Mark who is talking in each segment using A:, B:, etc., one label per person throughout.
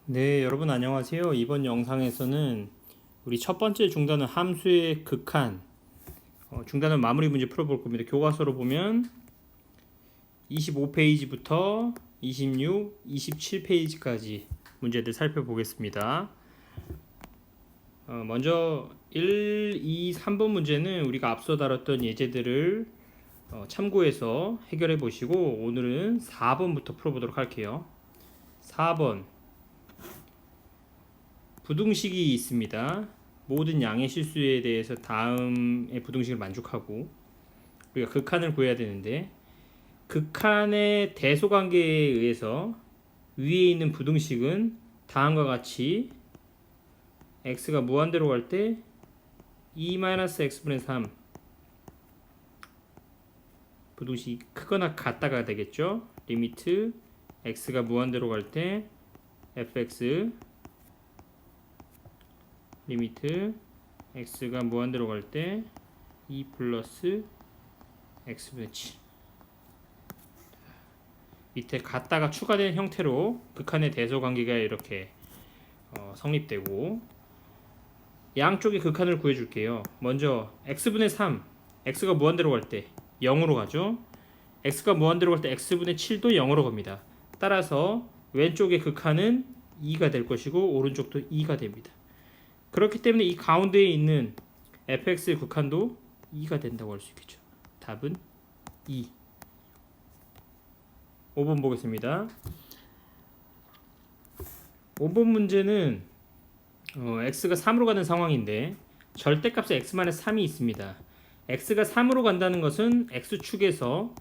A: 네, 여러분 안녕하세요. 이번 영상에서는 우리 첫 번째 중단은 함수의 극한, 중단은 마무리 문제 풀어볼 겁니다. 교과서로 보면 25페이지부터 26, 27페이지까지 문제들 살펴보겠습니다. 먼저 1, 2, 3번 문제는 우리가 앞서 다뤘던 예제들을 참고해서 해결해 보시고 오늘은 4번부터 풀어보도록 할게요. 4번 부등식이 있습니다. 모든 양의 실수에 대해서 다음의 부등식을 만족하고 우리가 극한을 구해야 되는데 극한의 대소관계에 의해서 위에 있는 부등식은 다음과 같이 x가 무한대로 갈 때 2-x분의 3 부등식이 크거나 같다가 되겠죠. 리미트 x가 무한대로 갈 때 fx 리미트 x가 무한대로 갈 때 2 플러스 x분의 7 밑에 같다가 추가된 형태로 극한의 대소관계가 이렇게 성립되고 양쪽의 극한을 구해줄게요. 먼저 x분의 3 x가 무한대로 갈 때 0으로 가죠. x가 무한대로 갈 때 x분의 7도 0으로 갑니다. 따라서 왼쪽의 극한은 2가 될 것이고 오른쪽도 2가 됩니다. 그렇기 때문에 이 가운데에 있는 fx의 극한도 2가 된다고 할 수 있겠죠. 답은 2. 5번 보겠습니다. 5번 문제는 x가 3으로 가는 상황인데 절대값에 x-3이 있습니다. x가 3으로 간다는 것은 x축에서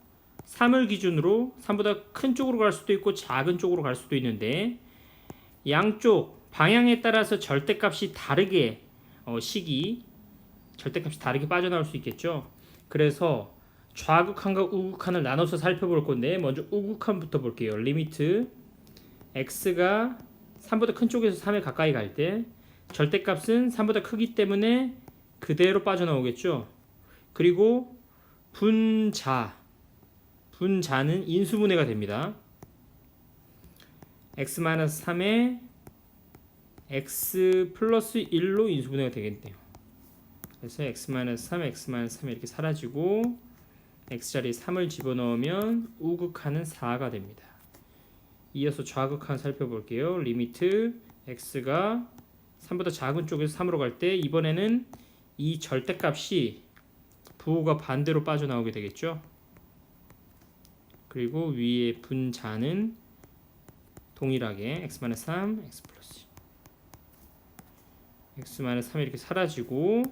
A: 3을 기준으로 3보다 큰 쪽으로 갈 수도 있고 작은 쪽으로 갈 수도 있는데 양쪽 방향에 따라서 절대값이 다르게 절대값이 다르게 빠져나올 수 있겠죠. 그래서 좌극한과 우극한을 나눠서 살펴볼 건데 먼저 우극한부터 볼게요. 리미트 x가 3보다 큰 쪽에서 3에 가까이 갈 때 절대값은 3보다 크기 때문에 그대로 빠져나오겠죠. 그리고 분자는 인수분해가 됩니다. x-3에 x 플러스 1로 인수분해가 되겠네요. 그래서 x-3, x-3 이렇게 사라지고 x자리에 3을 집어넣으면 우극한은 4가 됩니다. 이어서 좌극한 살펴볼게요. 리미트 x가 3보다 작은 쪽에서 3으로 갈 때 이번에는 이 절대값이 부호가 반대로 빠져나오게 되겠죠. 그리고 위에 분자는 동일하게 x-3, x 플러스 x-3이 이렇게 사라지고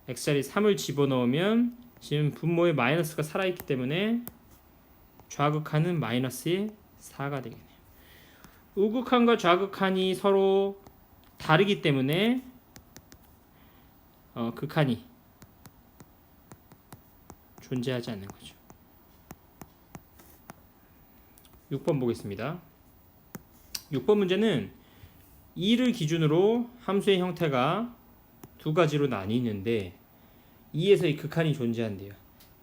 A: x자리에 3을 집어넣으면 지금 분모에 마이너스가 살아있기 때문에 좌극한은 마이너스의 4가 되겠네요. 우극한과 좌극한이 서로 다르기 때문에 극한이 존재하지 않는 거죠. 6번 보겠습니다. 6번 문제는 2를 기준으로 함수의 형태가 두 가지로 나뉘는데 2에서 이 극한이 존재한대요.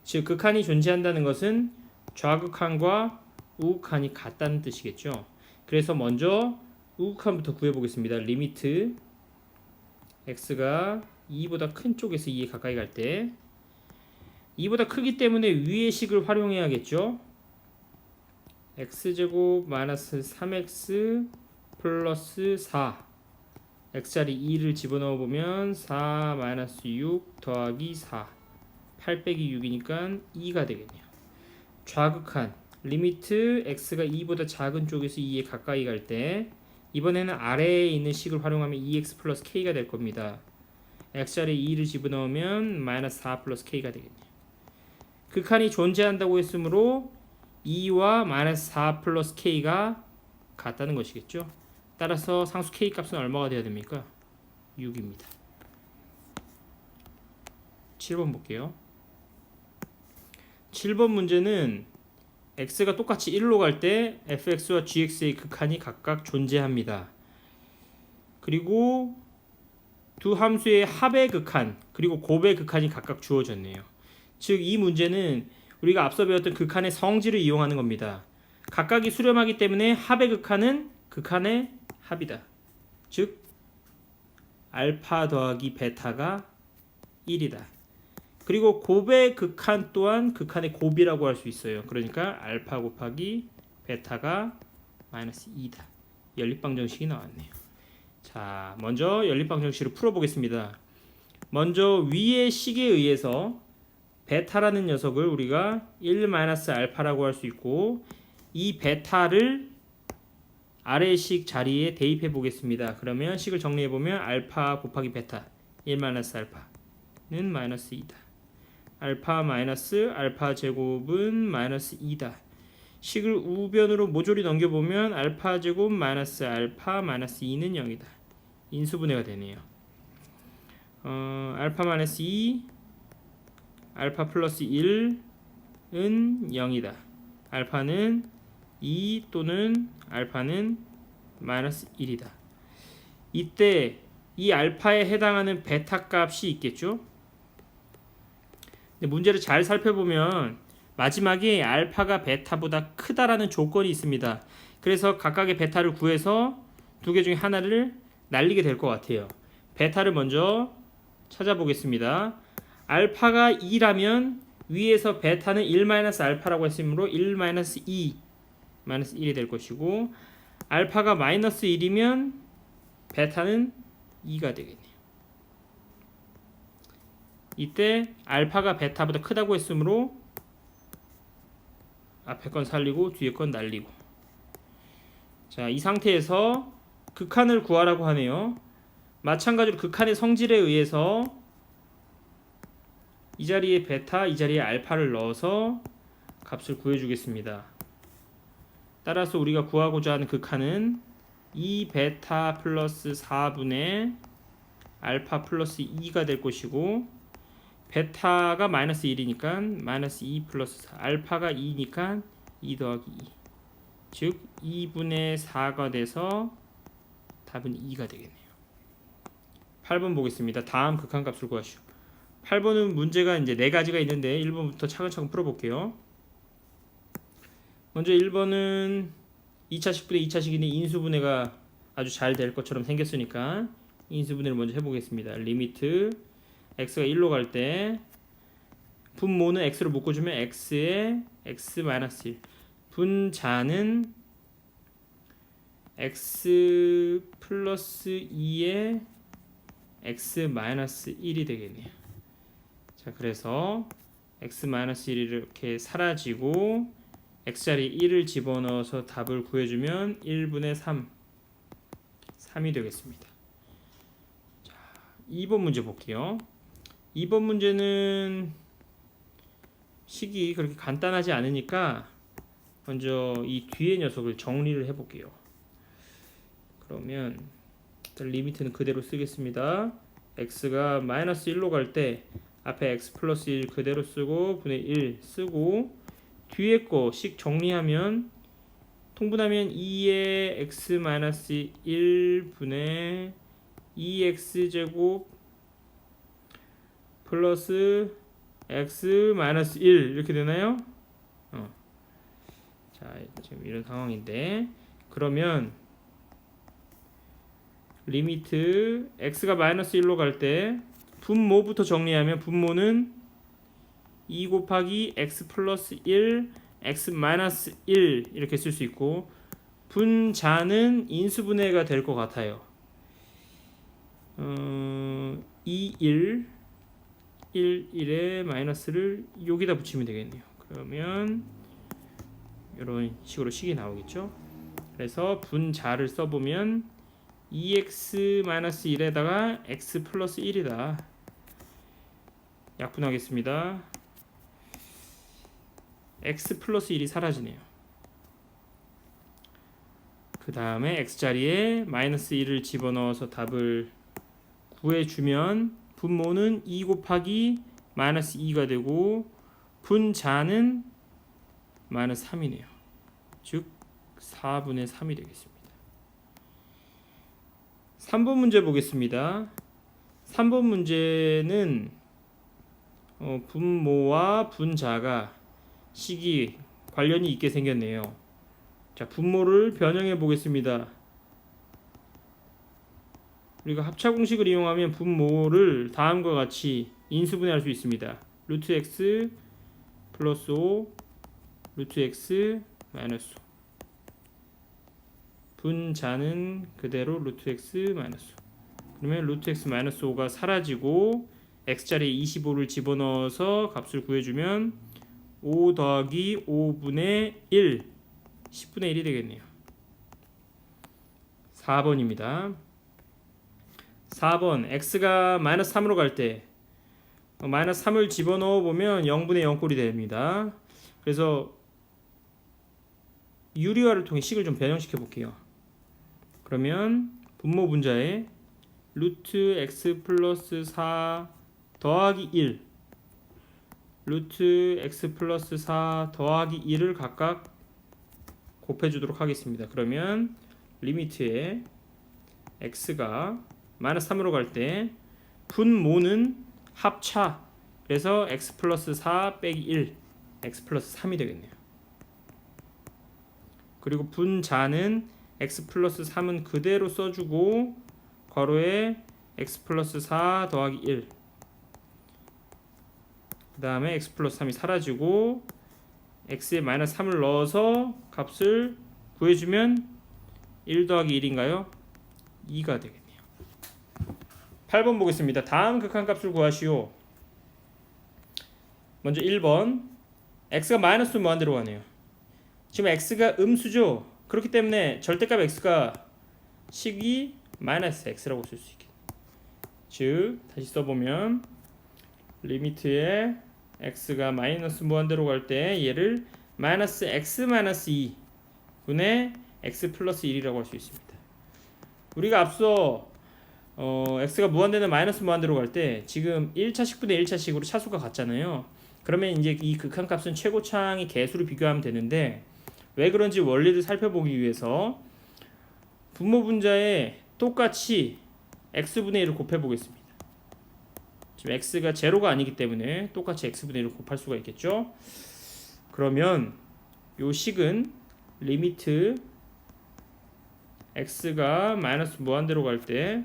A: 즉 극한이 존재한다는 것은 좌극한과 우극한이 같다는 뜻이겠죠. 그래서 먼저 우극한부터 구해보겠습니다. 리미트 x가 2보다 큰 쪽에서 2에 가까이 갈 때 2보다 크기 때문에 위의 식을 활용해야겠죠. x제곱 마이너스 3x 플러스 4 x자리 2를 집어넣어 보면 4 마이너스 6 더하기 4 8 빼기 6이니까 2가 되겠네요. 좌극한 리미트 x가 2보다 작은 쪽에서 2에 가까이 갈 때 이번에는 아래에 있는 식을 활용하면 2x 플러스 k가 될 겁니다. x자리에 2를 집어넣으면 마이너스 4 플러스 k가 되겠네요. 극한이 존재한다고 했으므로 2와 마이너스 4 플러스 k가 같다는 것이겠죠. 따라서 상수 k 값은 얼마가 되어야 됩니까? 6입니다. 7번 볼게요. 7번 문제는 x가 똑같이 1로 갈 때 fx와 gx의 극한이 각각 존재합니다. 그리고 두 함수의 합의 극한 그리고 곱의 극한이 각각 주어졌네요. 즉 이 문제는 우리가 앞서 배웠던 극한의 성질을 이용하는 겁니다. 각각이 수렴하기 때문에 합의 극한은 극한의 합이다. 즉 알파 더하기 베타가 1이다. 그리고 곱의 극한 또한 극한의 곱이라고 할 수 있어요. 그러니까 알파 곱하기 베타가 마이너스 2다. 연립방정식이 나왔네요. 자, 먼저 연립방정식을 풀어보겠습니다. 먼저 위의 식에 의해서 베타라는 녀석을 우리가 1 마이너스 알파라고 할 수 있고, 이 베타를 아래의 식 자리에 대입해 보겠습니다. 그러면 식을 정리해 보면 알파 곱하기 베타 1 마이너스 알파는 마이너스 2다. 알파 마이너스 알파 제곱은 마이너스 2다. 식을 우변으로 모조리 넘겨보면 알파 제곱 마이너스 알파 마이너스 2는 0이다. 인수분해가 되네요. 알파 마이너스 2 알파 플러스 1은 0이다. 알파는 2 또는 알파는 마이너스 1이다. 이때 이 알파에 해당하는 베타 값이 있겠죠? 근데 문제를 잘 살펴보면 마지막에 알파가 베타보다 크다라는 조건이 있습니다. 그래서 각각의 베타를 구해서 두 개 중에 하나를 날리게 될 것 같아요. 베타를 먼저 찾아보겠습니다. 알파가 2라면 위에서 베타는 1-알파라고 했으므로 1-2 마이너스 1이 될 것이고, 알파가 마이너스 1이면 베타는 2가 되겠네요. 이때 알파가 베타보다 크다고 했으므로 앞에 건 살리고 뒤에 건 날리고. 자, 이 상태에서 극한을 구하라고 하네요. 마찬가지로 극한의 성질에 의해서 이 자리에 베타, 이 자리에 알파를 넣어서 값을 구해주겠습니다. 따라서 우리가 구하고자 하는 극한은 2 베타 플러스 4분의 알파 플러스 2가 될 것이고, 베타가 마이너스 1이니까 마이너스 2 플러스 4, 알파가 2니까 2 더하기 2, 즉 2분의 4가 돼서 답은 2가 되겠네요. 8번 보겠습니다. 다음 극한값을 구하시오. 8번은 문제가 이제 4가지가 있는데 1번부터 차근차근 풀어볼게요. 먼저 1번은 2차식분의 2차식인데 인수분해가 아주 잘 될 것처럼 생겼으니까 인수분해를 먼저 해보겠습니다. 리미트 x가 1로 갈 때 분모는 x로 묶어주면 x에 x-1, 분자는 x 플러스 2에 x-1이 되겠네요. 자, 그래서 x-1이 이렇게 사라지고 x자리 1을 집어넣어서 답을 구해주면 1분의 3이 되겠습니다. 자, 2번 문제 볼게요. 2번 문제는 식이 그렇게 간단하지 않으니까 먼저 이 뒤에 녀석을 정리를 해볼게요. 그러면 일단 리미트는 그대로 쓰겠습니다. x가 마이너스 1로 갈 때 앞에 x 플러스 1 그대로 쓰고 분의 1 쓰고, 뒤에 거 식 정리하면 통분하면 2의 x 마이너스 1 분의 2x 제곱 플러스 x 마이너스 1 이렇게 되나요? 자, 지금 이런 상황인데, 그러면 리미트 x가 마이너스 1로 갈 때 분모부터 정리하면 분모는 2 곱하기 x 플러스 1 x 마이너스 1 이렇게 쓸 수 있고, 분자는 인수분해가 될 것 같아요. 1에 마이너스를 여기다 붙이면 되겠네요. 그러면 이런 식으로 식이 나오겠죠. 그래서 분자를 써보면 2x-1에다가 x 플러스 1이다. 약분하겠습니다. x 플러스 1이 사라지네요. 그 다음에 x자리에 마이너스 1을 집어넣어서 답을 구해주면 분모는 2 곱하기 마이너스 2가 되고 분자는 마이너스 3이네요. 즉 4분의 3이 되겠습니다. 3번 문제 보겠습니다. 3번 문제는 분모와 분자가 식이 관련이 있게 생겼네요. 자, 분모를 변형해 보겠습니다. 우리가 합차 공식을 이용하면 분모를 다음과 같이 인수분해할 수 있습니다. 루트 x 플러스 5 루트 x 마이너스 5. 분자는 그대로 루트 x 마이너스 5. 그러면 루트 x 마이너스 5가 사라지고 x자리에 25를 집어넣어서 값을 구해주면 5 더하기 5분의 1 10분의 1이 되겠네요. 4번입니다. 4번 x가 마이너스 3으로 갈 때 마이너스 3을 집어넣어 보면 0분의 0꼴이 됩니다. 그래서 유리화를 통해 식을 좀 변형시켜 볼게요. 그러면 분모 분자에 루트 x 플러스 4 더하기 1 루트 x 플러스 4 더하기 1을 각각 곱해주도록 하겠습니다. 그러면 리미트에 x가 마이너스 3으로 갈 때 분모는 합차, 그래서 x 플러스 4 빼기 1 x 플러스 3이 되겠네요. 그리고 분자는 x 플러스 3은 그대로 써주고 괄호에 x 플러스 4 더하기 1 그 다음에 x 플러스 3이 사라지고 x에 마이너스 3을 넣어서 값을 구해주면 1 더하기 1인가요? 2가 되겠네요. 8번 보겠습니다. 다음 극한값을 구하시오. 먼저 1번 x가 마이너스 무한대로 가네요. 지금 x가 음수죠. 그렇기 때문에 절대값 x가 식이 마이너스 x라고 쓸 수 있겠네요. 즉 다시 써보면 리미트에 x가 마이너스 무한대로 갈 때 얘를 마이너스 x 마이너스 2 분의 x 플러스 1이라고 할 수 있습니다. 우리가 앞서 x가 무한대는 마이너스 무한대로 갈 때 지금 1차식분의 1차식으로 차수가 같잖아요. 그러면 이제 이 극한값은 최고차항의 개수를 비교하면 되는데 왜 그런지 원리를 살펴보기 위해서 분모 분자에 똑같이 x분의 1을 곱해 보겠습니다. 지금 x가 제로가 아니기 때문에 똑같이 x분의 1을 곱할 수가 있겠죠. 그러면 요 식은 리미트 x가 마이너스 무한대로 갈 때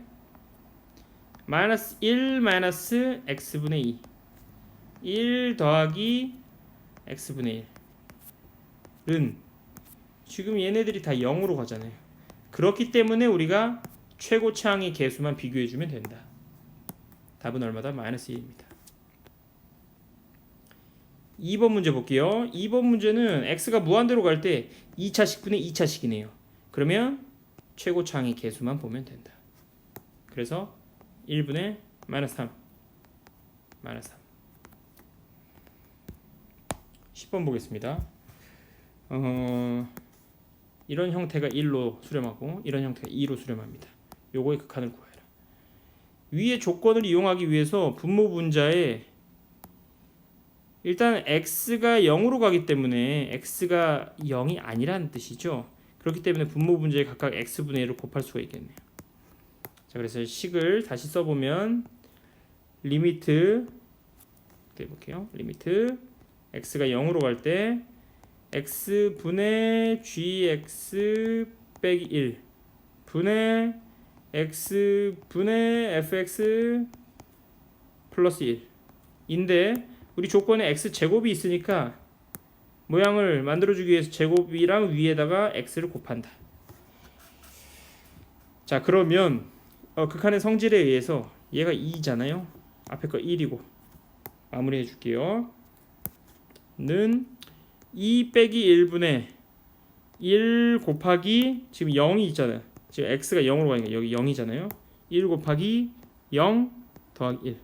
A: 마이너스 1 마이너스 x분의 2 1 더하기 x분의 1은 지금 얘네들이 다 0으로 가잖아요. 그렇기 때문에 우리가 최고차항의 개수만 비교해주면 된다. 답은 얼마다? 마이너스 1입니다. 2번 문제 볼게요. 2번 문제는 x가 무한대로 갈 때 2차식분의 2차식이네요. 그러면 최고차항의 개수만 보면 된다. 그래서 1분의 마이너스 3 마이너스 3 10번 보겠습니다. 이런 형태가 1로 수렴하고 이런 형태가 2로 수렴합니다. 요거의 극한을 구해라. 위의 조건을 이용하기 위해서 분모 분자에 일단 x가 0으로 가기 때문에 x가 0이 아니라는 뜻이죠. 그렇기 때문에 분모 분자에 각각 x분의 1을 곱할 수가 있겠네요. 자, 그래서 식을 다시 써보면 리미트 해볼게요. 리미트 x가 0으로 갈 때 x분의 gx 빼기 1 분의 x분의 fx 플러스 1 인데 우리 조건에 x제곱이 있으니까 모양을 만들어주기 위해서 제곱이랑 위에다가 x를 곱한다. 자, 그러면 극한의 성질에 의해서 얘가 2잖아요. 앞에 거 1이고 마무리해 줄게요. 는 2 빼기 1분의 1 곱하기 지금 0이 있잖아요. 지금 x가 0으로 가니까 여기 0이잖아요. 1 곱하기 0 더하기 1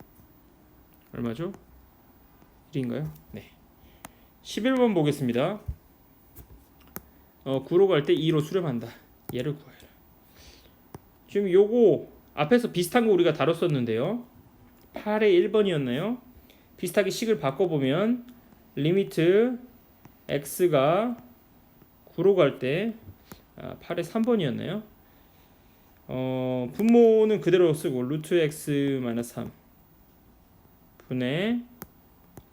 A: 얼마죠? 1인가요? 네. 11번 보겠습니다. 9로 갈 때 2로 수렴한다. 얘를 구해라. 지금 요거 앞에서 비슷한 거 우리가 다뤘었는데요. 8의 1번이었나요? 비슷하게 식을 바꿔보면 리미트 x가 9로 갈 때 8의 3번이었나요? 분모는 그대로 쓰고 루트 x 마이너스 3 분의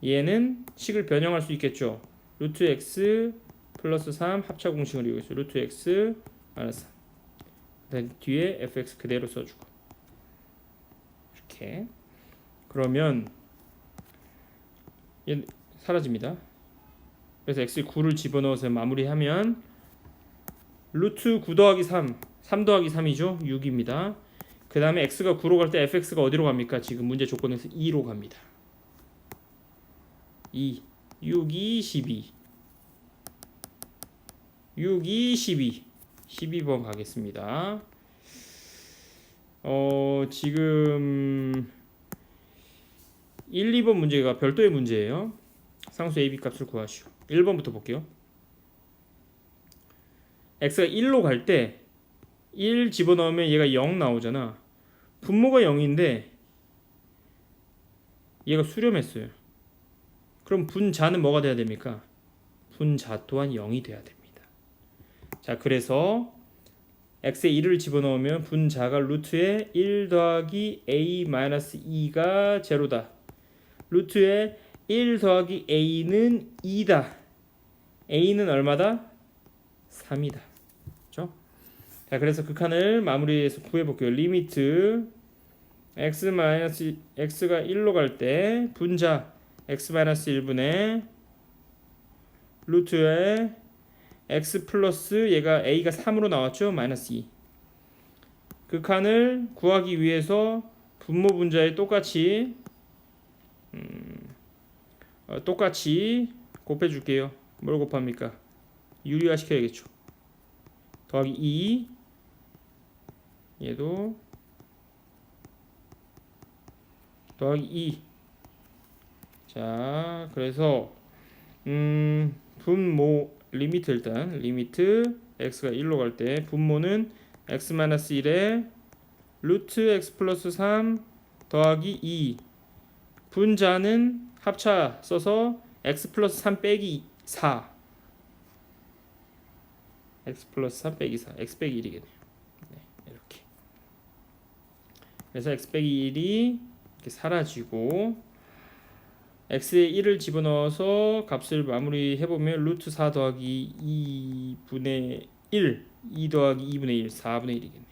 A: 얘는 식을 변형할 수 있겠죠. 루트 x 플러스 3 합차 공식을 이용해서 루트 x 마이너스 3 뒤에 fx 그대로 써주고 이렇게. 그러면 얘 사라집니다. 그래서 x 9를 집어넣어서 마무리하면 루트 9 더하기 3 더하기 3이죠. 6입니다. 그 다음에 x가 9로 갈 때 fx가 어디로 갑니까? 지금 문제 조건에서 2로 갑니다. 2, 6, 2, 12 6, 2, 12 12번 가겠습니다. 지금 1, 2번 문제가 별도의 문제예요. 상수 a, b 값을 구하시오. 1번부터 볼게요. x가 1로 갈 때 1 집어넣으면 얘가 0 나오잖아. 분모가 0인데 얘가 수렴했어요. 그럼 분자는 뭐가 돼야 됩니까? 분자 또한 0이 돼야 됩니다. 자, 그래서 x에 1을 집어넣으면 분자가 루트에 1 더하기 a 마이너스 2가 제로다. 루트에 1 더하기 a는 2다. a는 얼마다? 3이다. 그렇죠? 자, 그래서 극한을 마무리해서 구해볼게요. 리미트 x가 1로 갈 때 분자 x-1분의 루트에 x 플러스 얘가 a가 3으로 나왔죠. 마이너스 2. 극한을 구하기 위해서 분모 분자에 똑같이 곱해줄게요. 뭘 곱합니까? 유리화 시켜야겠죠. 더하기 2 얘도 더하기 2. 자, 그래서 분모 리미트 일단 리미트 x가 1로 갈 때 분모는 x-1에 루트 x 플러스 3 더하기 2. 분자는 합차 써서 x 플러스 3 빼기 4. x 플러스 3 빼기 4. x 빼기 1이겠네요. 네, 이렇게. 그래서 x 빼기 1이 이렇게 사라지고 x에 1을 집어넣어서 값을 마무리해보면 루트 4 더하기 2분의 1 2 더하기 2분의 1 4분의 1이겠네요.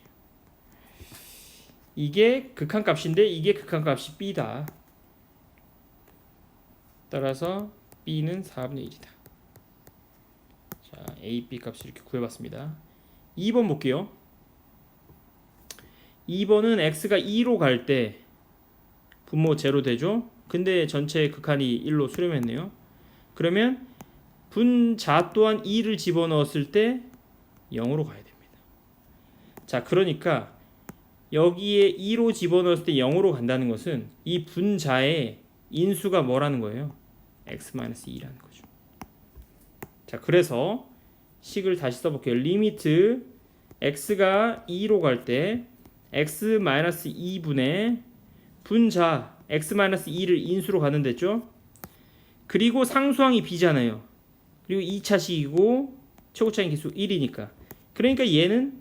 A: 이게 극한값인데 이게 극한값이 b다. 따라서 b는 4분의 1이다. 자, a, b 값을 이렇게 구해봤습니다. 2번 볼게요. 2번은 x가 2로 갈 때 분모 제로 되죠. 근데 전체 극한이 1로 수렴했네요. 그러면 분자 또한 2를 집어넣었을 때 0으로 가야 됩니다. 자, 그러니까 여기에 2로 집어넣었을 때 0으로 간다는 것은 이 분자의 인수가 뭐라는 거예요? x-2라는 거죠. 자, 그래서 식을 다시 써볼게요. 리미트 x가 2로 갈 때 x-2분의 분자 x-2를 인수로 가는 데죠. 그리고 상수항이 b잖아요. 그리고 2차식이고 최고차인 기수 1이니까. 그러니까 얘는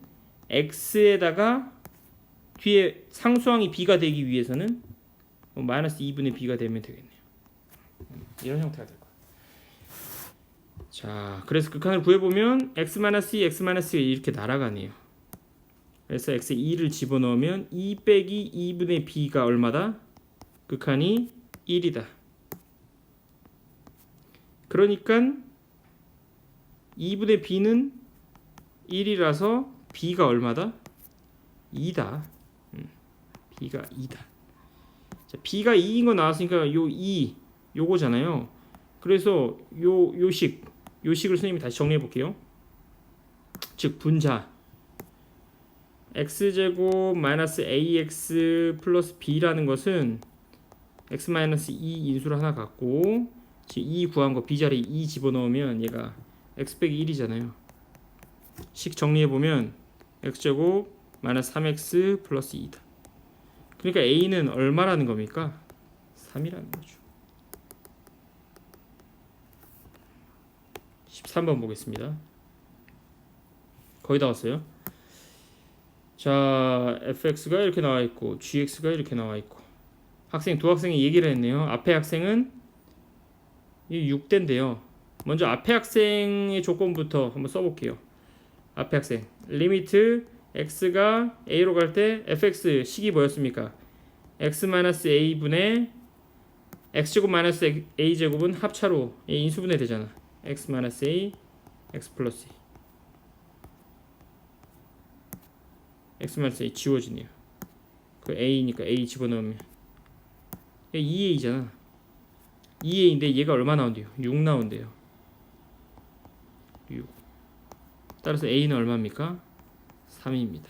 A: x에다가 뒤에 상수항이 b가 되기 위해서는 마이너스 2분의 b가 되면 되겠네요. 이런 형태가 될 거예요. 자, 그래서 극한을 구해보면 x-2, x-2가 이렇게 날아가네요. 그래서 x에 2를 집어넣으면 2 빼기 2분의 b가 얼마다? 극한이 1이다. 그러니까 2분의 b는 1이라서 b가 얼마다? 2다. b가 2다. 자, b가 2인 거 나왔으니까 요 2 요거잖아요. 그래서 요식을 선생님이 다시 정리해 볼게요. 즉 분자 x제곱 마이너스 ax 플러스 b라는 것은 x-2 인수를 하나 갖고 2 구한 거 b자리에 2 집어넣으면 얘가 x 빼기 1이잖아요. 식 정리해보면 x제곱 마이너스 3x 플러스 2다. 그러니까 a는 얼마라는 겁니까? 3이라는 거죠. 13번 보겠습니다. 거의 다 왔어요. 자, fx가 이렇게 나와 있고 gx가 이렇게 나와 있고 두 학생이 얘기를 했네요. 앞에 학생은 6대인데요. 먼저 앞에 학생의 조건부터 한번 써볼게요. 앞에 학생 리미트 x가 a로 갈 때 fx 식이 뭐였습니까? x 마이너스 a분의 x제곱 마이너스 a제곱은 합차로 인수분해 되잖아. x 마이너스 a, x 플러스 a. x 마이너스 a 지워지네요. 그 a니까 a 집어넣으면 2a잖아. 2a인데 얘가 얼마 나온대요? 6 나온대요. 6. 따라서 a는 얼마입니까? 3입니다.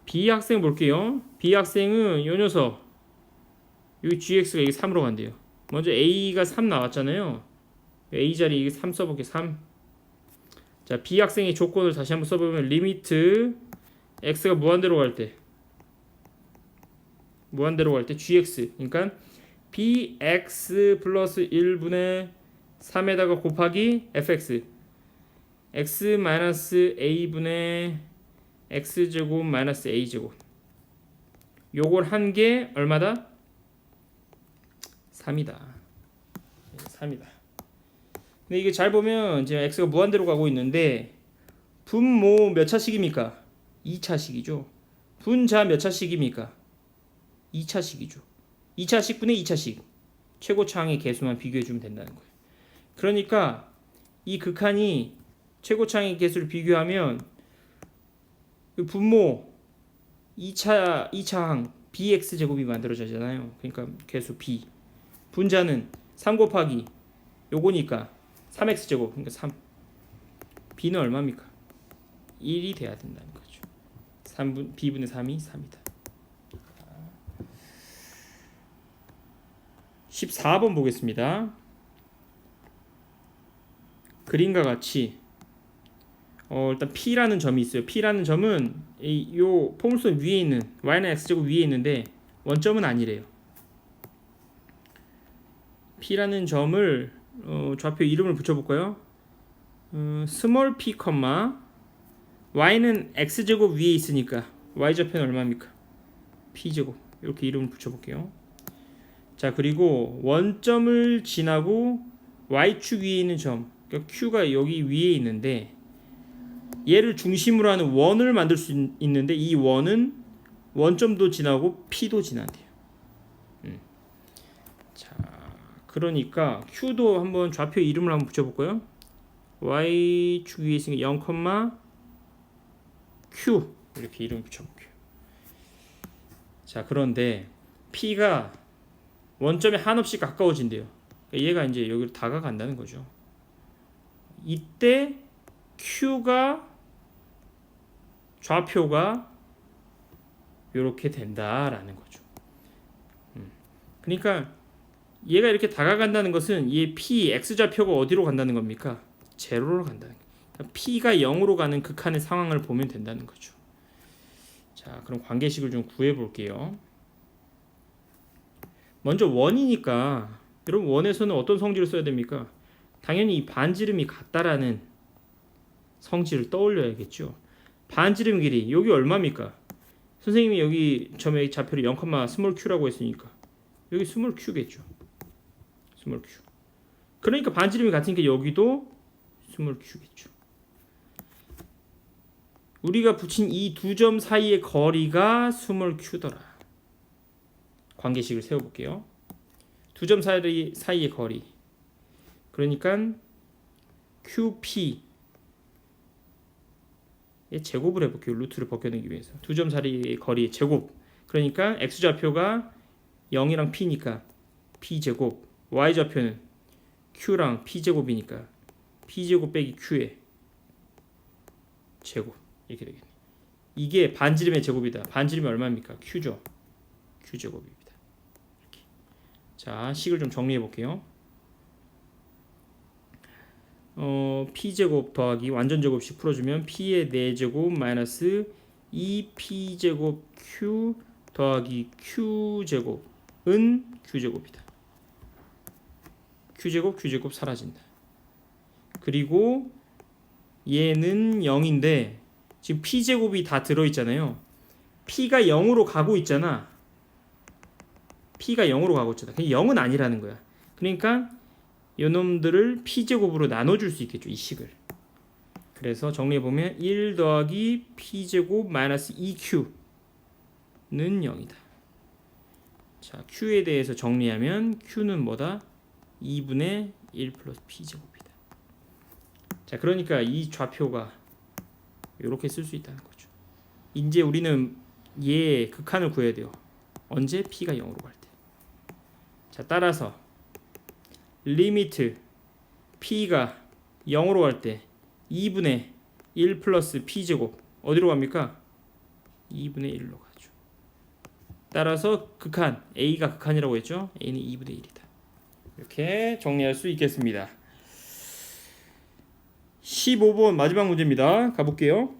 A: B 학생 볼게요. B 학생은 요 녀석 여기 gx가 이게 3으로 간대요. 먼저 a가 3 나왔잖아요. a 자리 이게 3 써볼게요. 3. 자, B 학생의 조건을 다시 한번 써보면 리미트 x가 무한대로 갈 때 gx 그러니까 bx 플러스 1분의 3에다가 곱하기 fx x 마이너스 a분의 x제곱 마이너스 a제곱 요걸 한 게 얼마다? 3이다. 3이다. 근데 이게 잘 보면 이제 x가 무한대로 가고 있는데 분모 몇 차식입니까? 2차식이죠. 분자 몇 차식입니까? 2차식이죠. 2차식분의 2차식. 최고차항의 개수만 비교해주면 된다는 거예요. 그러니까 이 극한이 최고차항의 개수를 비교하면 그 분모 2차항 bx제곱이 만들어지잖아요. 그러니까 개수 b. 분자는 3 곱하기 요거니까 3x제곱. 그러니까 3. b는 얼마입니까? 1이 돼야 된다는 거죠. b분의 3이 3이다. 14번 보겠습니다. 그림과 같이 일단 P라는 점이 있어요. P라는 점은 요 포물선 위에 있는 y는 x제곱 위에 있는데 원점은 아니래요. P라는 점을 좌표 이름을 붙여볼까요? 스몰 p, y는 x제곱 위에 있으니까 y좌표는 얼마입니까? p제곱. 이렇게 이름을 붙여볼게요. 자, 그리고 원점을 지나고 y축 위에 있는 점, 그러니까 q가 여기 위에 있는데 얘를 중심으로 하는 원을 만들 수 있는데 이 원은 원점도 지나고 p도 지난대요. 자, 그러니까 q도 한번 좌표 이름을 한번 붙여볼까요? y축 위에 있으니까 0, q 이렇게 이름 붙여볼게요. 자, 그런데 p가 원점에 한없이 가까워진대요. 얘가 이제 여기로 다가간다는 거죠. 이때 q가 좌표가 이렇게 된다라는 거죠. 그러니까 얘가 이렇게 다가간다는 것은 얘 p x 좌표가 어디로 간다는 겁니까? 제로로 간다는 거예요. 그러니까 p가 0으로 가는 극한의 상황을 보면 된다는 거죠. 자, 그럼 관계식을 좀 구해 볼게요. 먼저 원이니까 여러분 원에서는 어떤 성질을 써야 됩니까? 당연히 이 반지름이 같다라는 성질을 떠올려야겠죠. 반지름 길이 여기 얼마입니까? 선생님이 여기 점의 좌표를 0, 스몰 q라고 했으니까 여기 스몰 q겠죠. 스몰 q. 그러니까 반지름이 같으니까 여기도 스몰 q겠죠. 우리가 붙인 이 두 점 사이의 거리가 스몰 q더라. 관계식을 세워볼게요. 두 점 사이의 거리. 그러니까 QP 제곱을 해볼게요. 루트를 벗겨내기 위해서. 두 점 사이의 거리의 제곱. 그러니까 x좌표가 0이랑 p니까 p제곱. y좌표는 q랑 p제곱이니까 p제곱 빼기 q의 제곱. 이렇게 되겠네. 이게 반지름의 제곱이다. 반지름이 얼마입니까? q죠. q제곱입니다. 이렇게. 자, 식을 좀 정리해 볼게요. p제곱 더하기 완전제곱식 풀어주면 p의 4제곱 마이너스 2p제곱 q 더하기 q제곱은 q제곱이다. q제곱 사라진다. 그리고 얘는 0인데 지금 p제곱이 다 들어있잖아요. p가 0으로 가고 있잖아. p가 0으로 가고 있잖아. 0은 아니라는 거야. 그러니까 요놈들을 p제곱으로 나눠줄 수 있겠죠. 이 식을. 그래서 정리해보면 1 더하기 p제곱 마이너스 2q는 0이다. 자, q에 대해서 정리하면 q는 뭐다? 2분의 1 플러스 p제곱이다. 자, 그러니까 이 좌표가 이렇게 쓸 수 있다는 거죠. 이제 우리는 얘 극한을 구해야 돼요. 언제? p가 0으로 갈 때. 자, 따라서 리미트 p가 0으로 갈 때 2분의 1 플러스 p제곱 어디로 갑니까? 2분의 1로 가죠. 따라서 극한 a가 극한이라고 했죠. a는 2분의 1이다. 이렇게 정리할 수 있겠습니다. 15번 마지막 문제입니다. 가볼게요.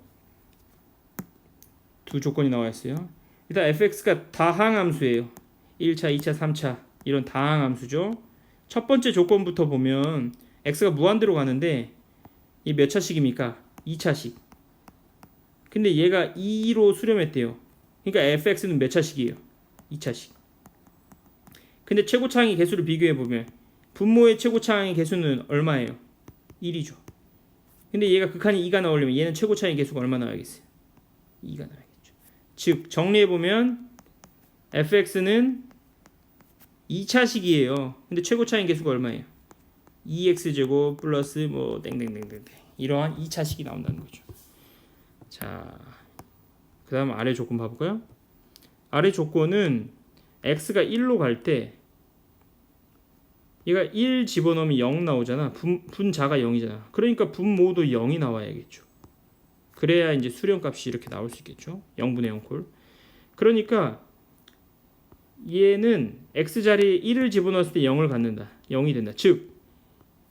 A: 두 조건이 나와 있어요. 일단 fx가 다항함수예요. 1차, 2차, 3차 이런 다항함수죠. 첫 번째 조건부터 보면 x가 무한대로 가는데 이 몇 차식입니까? 2차식. 근데 얘가 2로 수렴했대요. 그러니까 fx는 몇 차식이에요? 2차식. 근데 최고차항의 개수를 비교해보면 분모의 최고차항의 개수는 얼마예요? 1이죠. 근데 얘가 극한이 2가 나오려면 얘는 최고차항의 개수가 얼마 나와야겠어요? 2가 나와야겠죠. 즉 정리해보면 fx는 2차식이에요. 근데 최고차항의 개수가 얼마예요? 2x제곱 플러스 뭐 땡땡땡땡 이러한 2차식이 나온다는 거죠. 자, 그 다음 아래 조건 봐볼까요? 아래 조건은 x가 1로 갈 때 얘가 1 집어넣으면 0 나오잖아. 분자가 0이잖아. 그러니까 분모도 0이 나와야겠죠. 그래야 이제 수렴값이 이렇게 나올 수 있겠죠. 0분의 0콜. 그러니까 얘는 x자리에 1을 집어넣었을 때 0을 갖는다. 0이 된다. 즉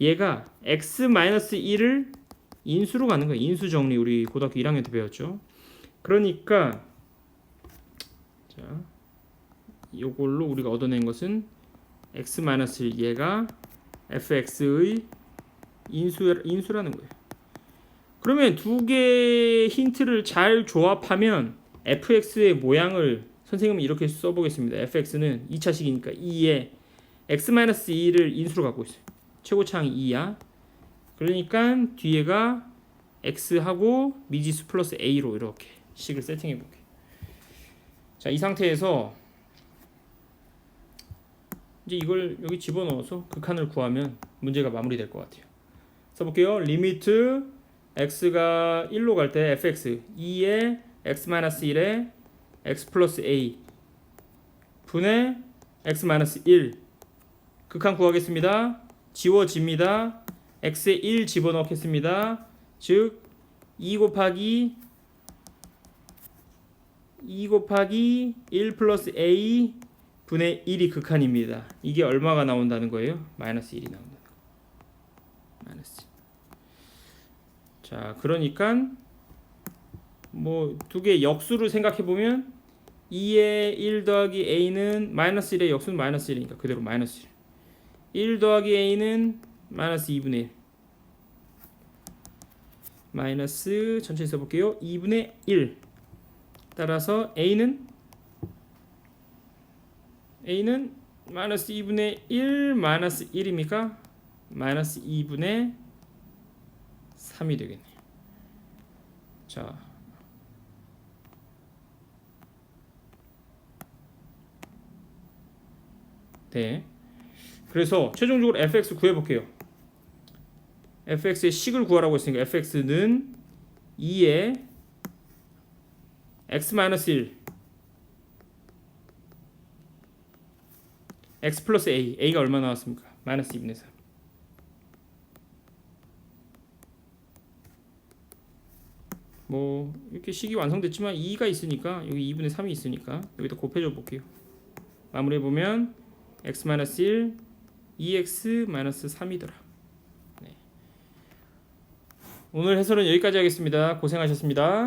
A: 얘가 x-1을 인수로 가는 거야. 인수 정리 우리 고등학교 1학년 때 배웠죠. 그러니까 자, 이걸로 우리가 얻어낸 것은 x-1 얘가 fx의 인수라는 거예요. 그러면 두 개의 힌트를 잘 조합하면 fx의 모양을 선생님은 이렇게 써보겠습니다. fx는 2차식이니까 2에 x-2를 인수로 갖고 있어요. 최고차항이 2야. 그러니까 뒤에가 x하고 미지수 플러스 a로 이렇게 식을 세팅해 볼게요. 자, 이 상태에서 이제 이걸 여기 집어넣어서 극한을 구하면 문제가 마무리될 것 같아요. 써볼게요. 리미트 x가 1로 갈 때 fx 2에 x-1에 x 플러스 a 분의 x-1 극한 구하겠습니다. 지워집니다. x에 1 집어넣겠습니다. 즉 2 곱하기 1 플러스 a 분의 1이 극한입니다. 이게 얼마가 나온다는 거예요? 마이너스 1이 나온다는 거예요. 마이너스 1. 자, 그러니까 뭐 두 개 역수를 생각해 보면 2의 1 더하기 a는 마이너스 1의 역수는 마이너스 1이니까 그대로 마이너스 1. 1 더하기 a는 마이너스 2분의 1. 마이너스 전체 써볼게요. 2분의 1. 따라서 a는 마이너스 2분의 1 마이너스 1입니까? 마이너스 2분의 3이 되겠네요. 자, 네. 그래서 최종적으로 fx 구해볼게요. fx의 식을 구하라고 했으니까 fx는 2에 x-1 x 플러스 a가 얼마 나왔습니까? 마이너스 2분의 3. 뭐 이렇게 식이 완성됐지만 2가 있으니까 여기 2분의 3이 있으니까 여기다 곱해줘 볼게요. 마무리해보면 x-1 2x-3이더라. 네. 오늘 해설은 여기까지 하겠습니다. 고생하셨습니다.